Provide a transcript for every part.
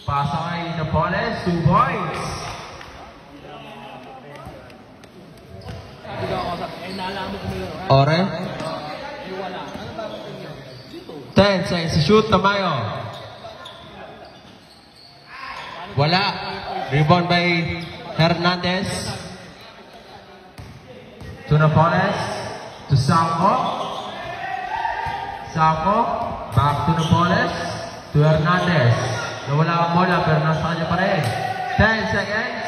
Pasa kay Napoles, 2 points. Ore. 10 seconds to shoot, Tamayo. Wala. Rebound by Hernandez. To Napoles. To Samko. Samko. Back to Napoles. To Hernandez. Nawala ang bola pero nasa kanya pa rin. 10 seconds.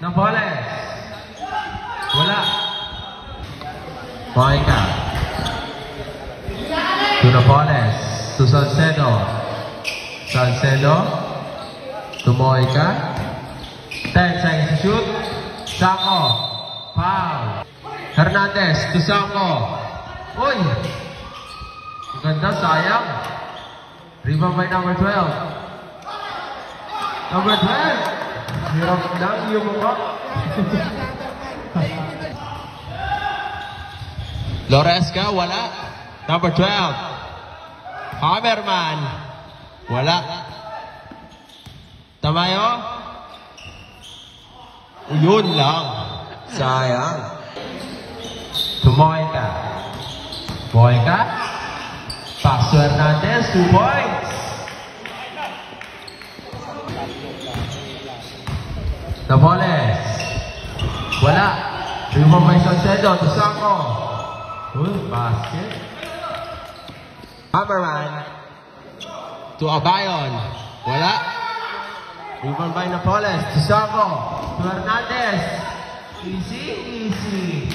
Napoles. Wala. Moika. To Napoles. To Salcedo. Salcedo. To Moika. 10 seconds to shoot. Samko. Foul. Hernandez to Samko. Uy! Ganda, sayang. Rebound by number 12. Number 12. Hirap lang yung mukha. Loresca, wala. Number 12. Hammerman. Wala. Tamayo. Yun lang. Sayang. To Moika. Moika. Pass to Hernandez. 2 points. Napoles. Wala. Rebound by Salcedo to Samko. Basket. Hammerman. To Abayon. Wala. Rebound by Napoles to Samko. To Hernandez. Easy, easy.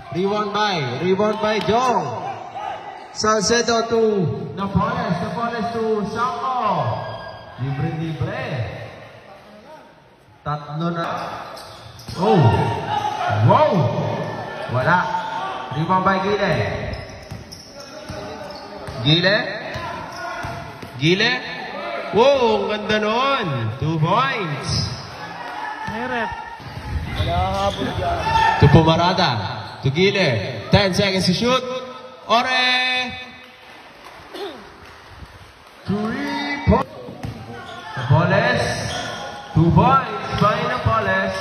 Rebound by Jong. Salcedo to Napoles. Napoles to Samko. Libre. Tatlo na. Oh. Wow. Wala. Rebound by Gile. Gile. Wow, ganda nun. 2 points. To Pumarada. To Gile. 10 seconds to shoot. Ore. 3 points. Napoles. 2 points by Napoles.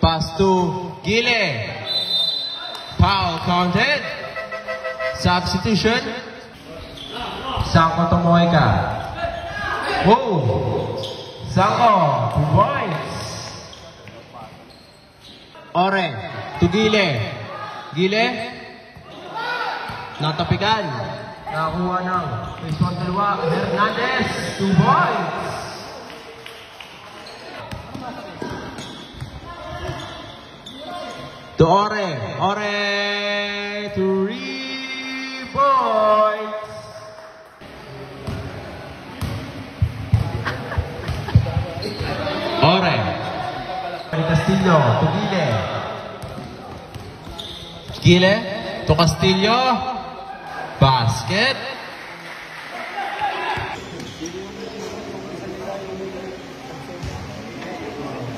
Pass to Gile. Foul counted. Substitution. Samko to Moika. Whoa. Samko. 2 points. Ore. To Gile. Gile. Natapigan. Nakakuha ng Quezon dalawa. Hernandez. 2 points. To Ore. Ore. 3 points. Ore. Castillo. To Gile. Gile. To Castillo. Basket.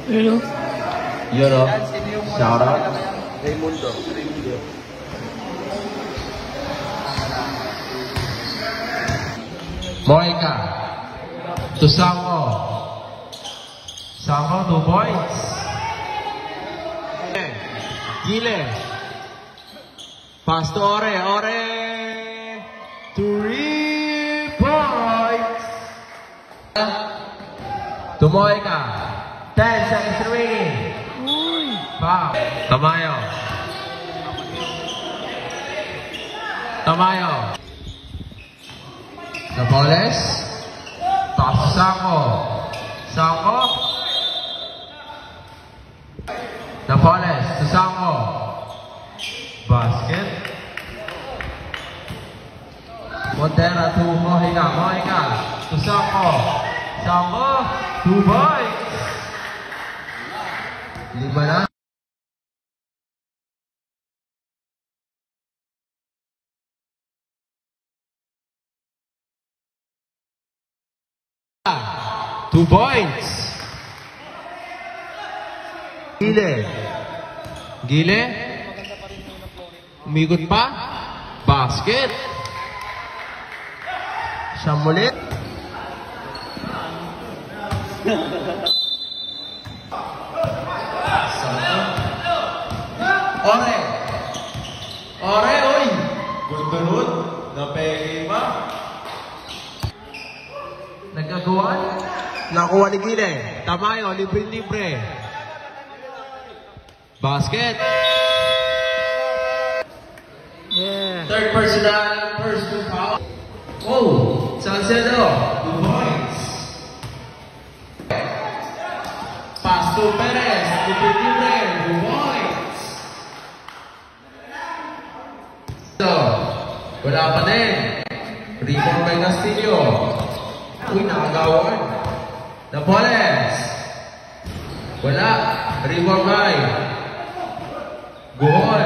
Yun o. Shout out. Raimundo. Moika. To Samko. Samko, 2 points. Gile. Pass to Ore. Ore. 3 points. To Moika. 10 seconds remaining. Foul. Tamayo. Napoles. Pass to Samko. Samko. Napoles to Samko. Basket. Montera to Mojica. To Samko. Samko. 2 points. 5 na. Two points. Gile. Umikot pa. Basket. Siyam ulit. Ore. Ore, oy. Gundunod. Napegi ba? Nagkagawan. Nakuha ni Gile. Tamayo, libre-libre. Basket. Yeah. Third personal, first to foul. Oh, Salcedo. 2 points. Pass to Perez. Libre-libre. 2 points. So, wala pa din. Rebound by Castillo. Uy, nakagawan. Napoles. Wala. Rebound by Guhol.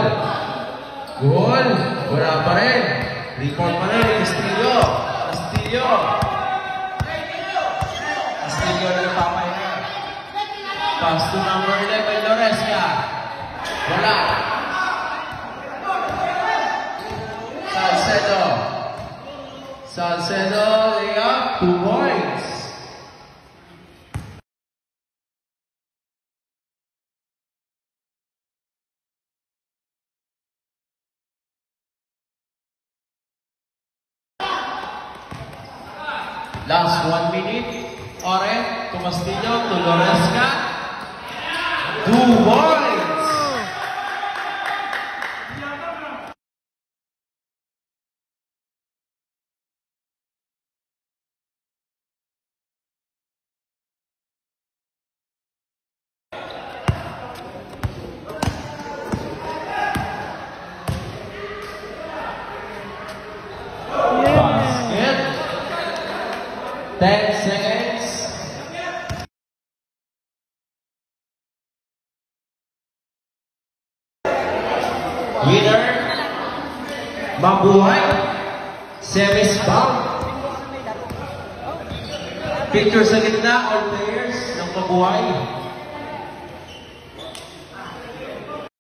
Guhol. Wala pa rin. Rebound pa rin. Castillo. Castillo. Castillo na napapaya. Pass to number 11, Loresca. Wala. Salcedo. Salcedo, layup, 2 points. Last 1 minute. Ore, to Castillo, to Loresca. 2 points. Basket. 10 seconds. Winner, Mabuhay, semis bound. Picture sa gitna, all players ng Mabuhay.